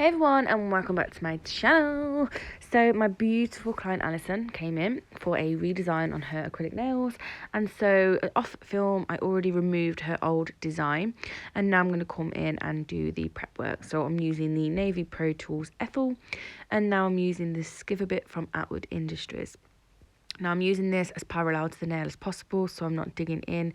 Hey everyone, and welcome back to my channel. So my beautiful client Alison came in for a redesign on her acrylic nails, and so off film I already removed her old design, and now I'm going to come in and do the prep work. So I'm using the Navy Pro Tools Ethel, and now I'm using this skiver bit from Outward Industries. Now I'm using this as parallel to the nail as possible, so I'm not digging in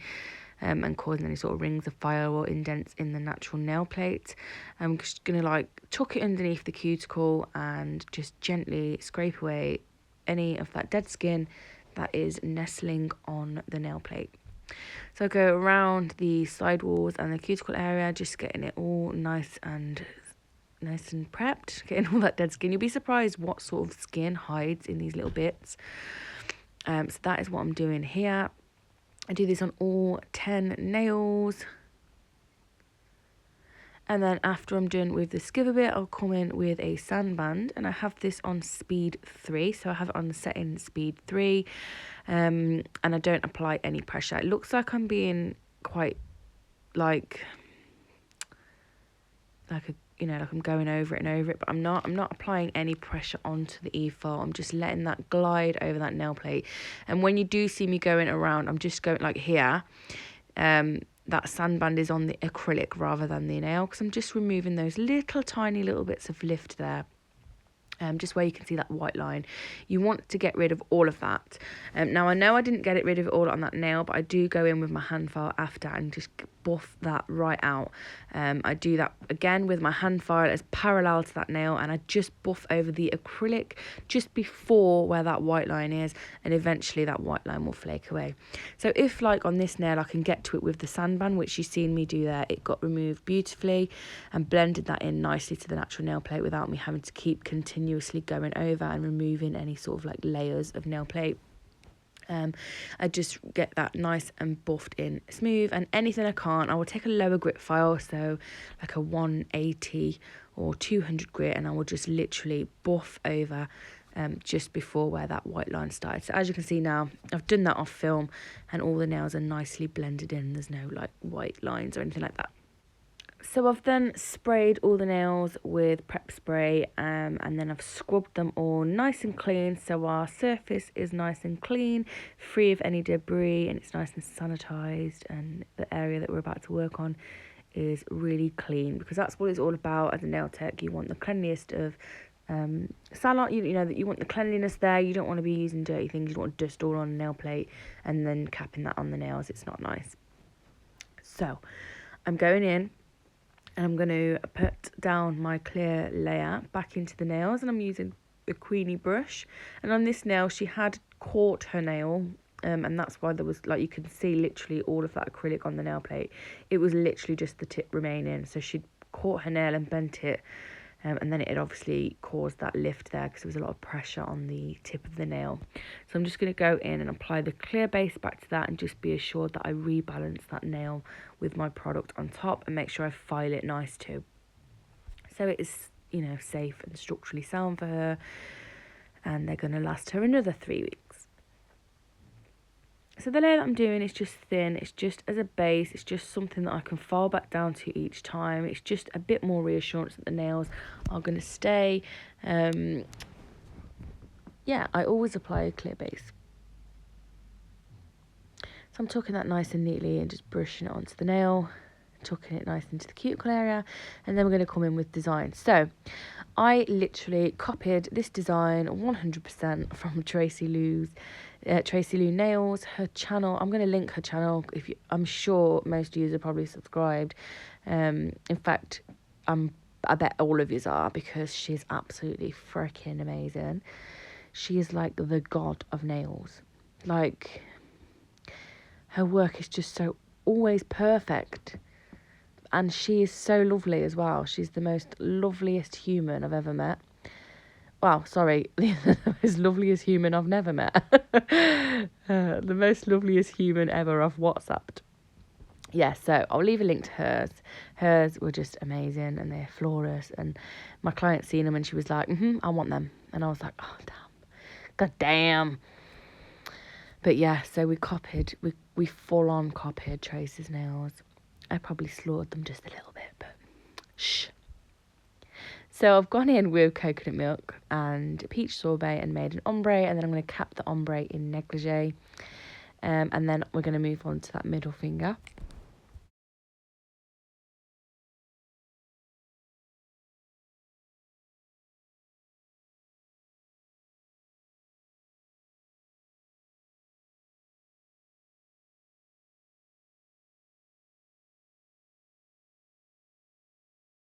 and causing any sort of rings of fire or indents in the natural nail plate. I'm just going to tuck it underneath the cuticle and just gently scrape away any of that dead skin that is nestling on the nail plate. So I go around the side walls and the cuticle area, just getting it all nice and prepped, getting all that dead skin. You'll be surprised what sort of skin hides in these little bits. So that is what I'm doing here. I do this on all 10 nails. And then after I'm done with the skiver bit, I'll come in with a sandband. And I have this on speed 3. So I have it on setting speed 3. And I don't apply any pressure. It looks like I'm being quite like I'm going over it and over it, but I'm not applying any pressure onto the e-file. I'm just letting that glide over that nail plate. And when you do see me going around, I'm just going like here. That sandband is on the acrylic rather than the nail, because I'm just removing those tiny little bits of lift there. Just where you can see that white line. You want to get rid of all of that. Now I know I didn't get rid of it all on that nail, but I do go in with my hand file after and just buff that right out. I do that again with my hand file as parallel to that nail, and I just buff over the acrylic just before where that white line is, and eventually that white line will flake away. So if like on this nail I can get to it with the sandband, which you've seen me do there, it got removed beautifully and blended that in nicely to the natural nail plate without me having to keep continuously going over and removing any sort of like layers of nail plate. I just get that nice and buffed in smooth, and anything I can't, I will take a lower grit file, so like a 180 or 200 grit, and I will just literally buff over just before where that white line started. So as you can see now, I've done that off film and all the nails are nicely blended in. There's no like white lines or anything like that. So I've then sprayed all the nails with prep spray, and then I've scrubbed them all nice and clean, so our surface is nice and clean, free of any debris, and it's nice and sanitized, and the area that we're about to work on is really clean, because that's what it's all about as a nail tech. You want the cleanliest of salon, you know that you want the cleanliness there. You don't want to be using dirty things. You don't want dust all on a nail plate and then capping that on the nails. It's not nice. So I'm going in and I'm going to put down my clear layer back into the nails, and I'm using the Queenie brush. And on this nail, she had caught her nail, and that's why there was, like, you can see literally all of that acrylic on the nail plate. It was literally just the tip remaining. So she'd caught her nail and bent it, and then it had obviously caused that lift there because there was a lot of pressure on the tip of the nail. So I'm just going to go in and apply the clear base back to that, and just be assured that I rebalance that nail with my product on top, and make sure I file it nice too. So it is, safe and structurally sound for her, and they're going to last her another 3 weeks. So the layer that I'm doing is just thin. It's just as a base. It's just something that I can file back down to each time. It's just a bit more reassurance that the nails are going to stay. I always apply a clear base. So I'm tucking that nice and neatly and just brushing it onto the nail, tucking it nice into the cuticle area, and then we're going to come in with design. So I literally copied this design 100% from Tracy Lou Nails. Her channel, I'm going to link her channel. I'm sure most of you are probably subscribed. In fact, I bet all of you are, because she's absolutely freaking amazing. She is like the god of nails. Like, her work is just so always perfect. And she is so lovely as well. She's the most loveliest human I've ever met. Well, sorry, the most loveliest human I've never met. The most loveliest human ever I've WhatsApped. Yeah, so I'll leave a link to hers. Hers were just amazing, and they're flawless. And my client seen them and she was like, I want them. And I was like, oh, damn. God damn. But yeah, so we full on copied Tracy's nails. I probably slaughtered them just a little bit, but shh. So I've gone in with coconut milk and peach sorbet and made an ombre, and then I'm going to cap the ombre in negligee. And then we're going to move on to that middle finger.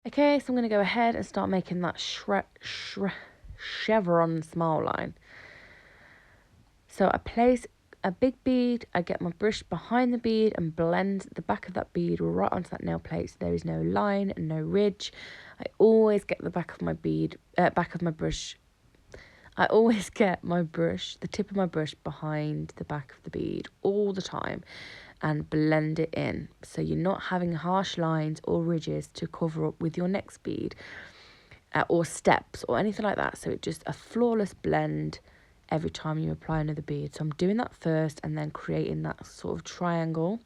Okay, so I'm going to go ahead and start making that chevron smile line. So I place a big bead, I get my brush behind the bead and blend the back of that bead right onto that nail plate so there is no line and no ridge. I always get the back of my brush. I always get the tip of my brush behind the back of the bead all the time and blend it in. So you're not having harsh lines or ridges to cover up with your next bead or steps or anything like that. So it's just a flawless blend every time you apply another bead. So I'm doing that first and then creating that sort of triangle.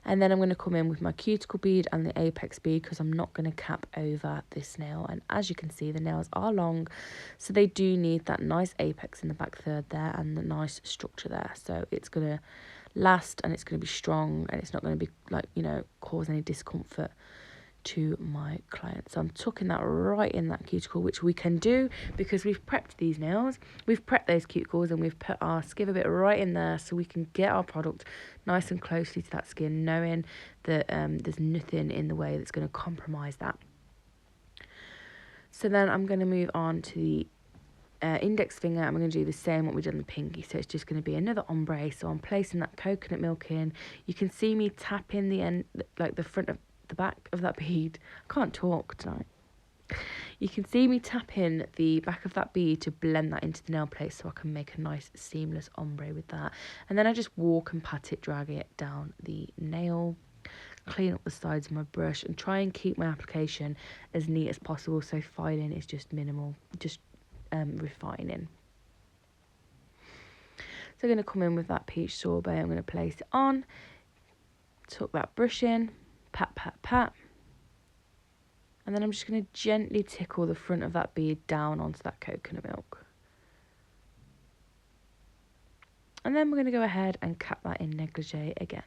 And then I'm going to come in with my cuticle bead and the apex bead because I'm not going to cap over this nail. And as you can see, the nails are long, so they do need that nice apex in the back third there and the nice structure there. So it's going to last and it's going to be strong and it's not going to be like, cause any discomfort to my client. So I'm tucking that right in that cuticle, which we can do because we've prepped these nails, we've prepped those cuticles and we've put our skiver bit right in there so we can get our product nice and closely to that skin, knowing that there's nothing in the way that's going to compromise that. So then I'm going to move on to the index finger. I'm going to do the same what we did on the pinky, so it's just going to be another ombre. So I'm placing that coconut milk in. You can see me tapping the end, like the front of the back of that bead. I can't talk tonight. You can see me tapping the back of that bead to blend that into the nail plate so I can make a nice seamless ombre with that. And then I just walk and pat it, drag it down the nail, clean up the sides of my brush and try and keep my application as neat as possible, so filing is just minimal, just refining. So I'm going to come in with that peach sorbet. I'm going to place it on, tuck that brush in, pat, pat, pat. And then I'm just going to gently tickle the front of that bead down onto that coconut milk. And then we're going to go ahead and cap that in negligee again.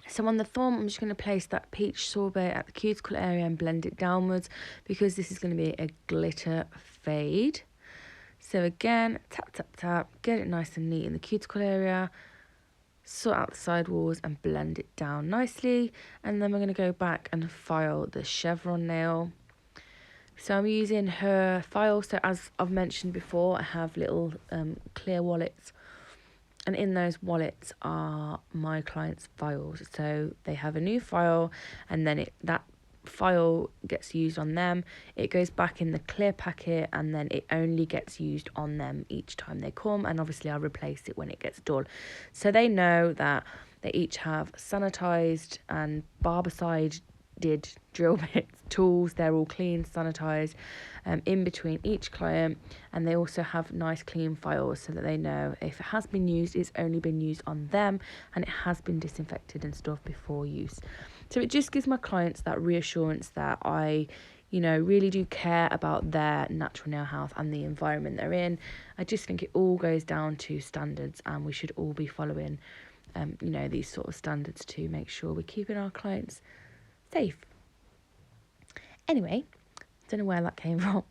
So on the thumb, I'm just going to place that peach sorbet at the cuticle area and blend it downwards because this is going to be a glitter fade. So again, tap, tap, tap, get it nice and neat in the cuticle area, sort out the side walls and blend it down nicely. And then we're going to go back and file the chevron nail. So I'm using her file. So as I've mentioned before, I have little clear wallets. And in those wallets are my clients' files. So they have a new file and then that file gets used on them. It goes back in the clear packet and then it only gets used on them each time they come. And obviously I'll replace it when it gets dull. So they know that they each have sanitized and barbicide did drill bits, tools, they're all clean, sanitized in between each client, and they also have nice clean files so that they know if it has been used, it's only been used on them and it has been disinfected and stuff before use. So it just gives my clients that reassurance that I really do care about their natural nail health and the environment they're in. I just think it all goes down to standards and we should all be following these sort of standards to make sure we're keeping our clients safe. Anyway, don't know where that came from.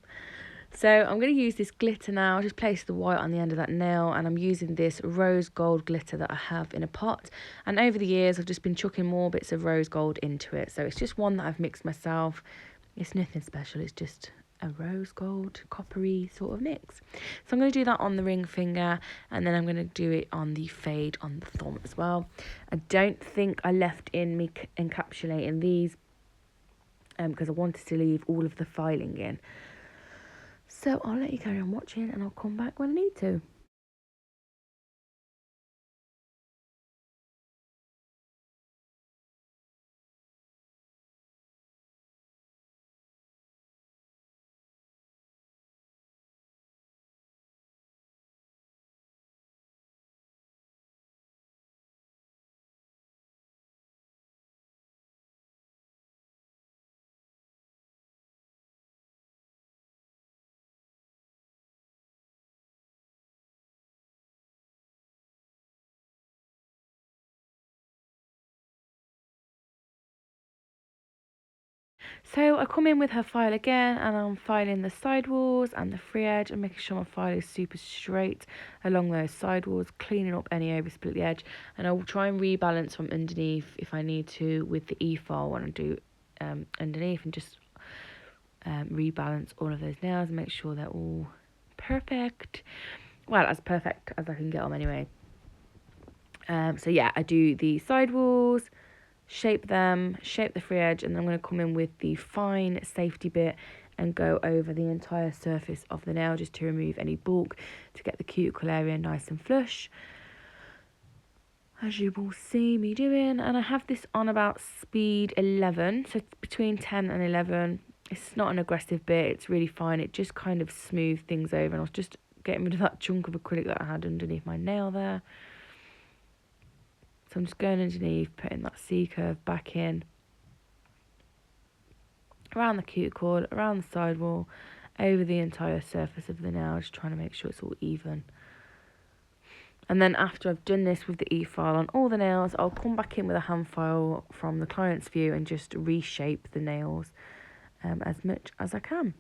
So I'm going to use this glitter now. I just placed the white on the end of that nail and I'm using this rose gold glitter that I have in a pot. And over the years, I've just been chucking more bits of rose gold into it. So it's just one that I've mixed myself. It's nothing special. It's just a rose gold coppery sort of mix. So I'm going to do that on the ring finger, and then I'm going to do it on the fade on the thumb as well. I don't think I left in me encapsulating these because I wanted to leave all of the filing in. So I'll let you carry on watching and I'll come back when I need to. So I come in with her file again, and I'm filing the side walls and the free edge and making sure my file is super straight along those side walls, cleaning up any oversplit the edge, and I'll try and rebalance from underneath if I need to with the E-file when I do underneath, and just rebalance all of those nails and make sure they're all perfect. Well, as perfect as I can get them anyway. So yeah, I do the side walls, shape them, shape the free edge, and then I'm going to come in with the fine safety bit and go over the entire surface of the nail just to remove any bulk, to get the cuticle area nice and flush, as you will see me doing. And I have this on about speed 11, so between 10 and 11. It's not an aggressive bit, it's really fine, it just kind of smoothed things over, and I was just getting rid of that chunk of acrylic that I had underneath my nail there. So I'm just going underneath, putting that C-curve back in, around the cuticle, around the sidewall, over the entire surface of the nail, just trying to make sure it's all even. And then after I've done this with the E-file on all the nails, I'll come back in with a hand file from the client's view and just reshape the nails as much as I can.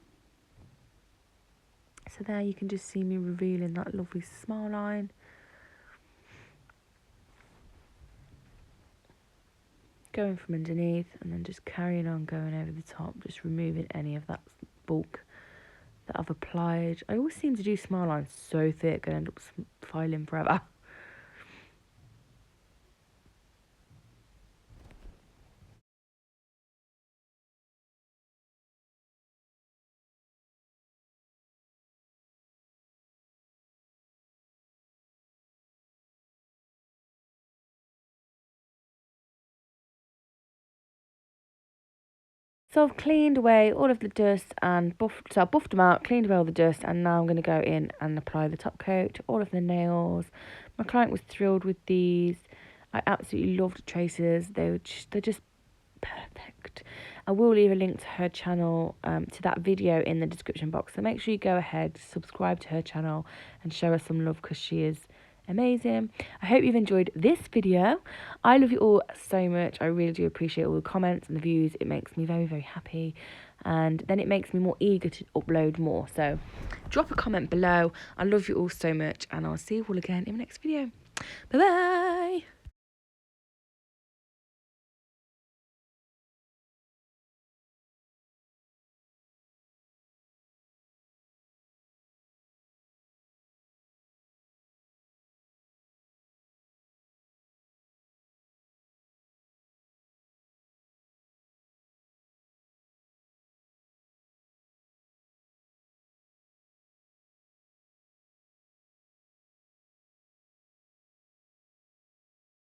So there you can just see me revealing that lovely smile line. Going from underneath and then just carrying on going over the top, just removing any of that bulk that I've applied. I always seem to do smile lines so thick and end up filing forever. So I've cleaned away all of the dust and buffed them out, cleaned away all the dust, and now I'm going to go in and apply the top coat to all of the nails. My client was thrilled with these. I absolutely loved traces. They're just perfect. I will leave a link to her channel, to that video in the description box. So make sure you go ahead, subscribe to her channel, and show her some love because she is amazing. I hope you've enjoyed this video. I love you all so much. I really do appreciate all the comments and the views. It makes me very, very happy, and then it makes me more eager to upload more. So drop a comment below. I love you all so much, and I'll see you all again in the next video. Bye bye.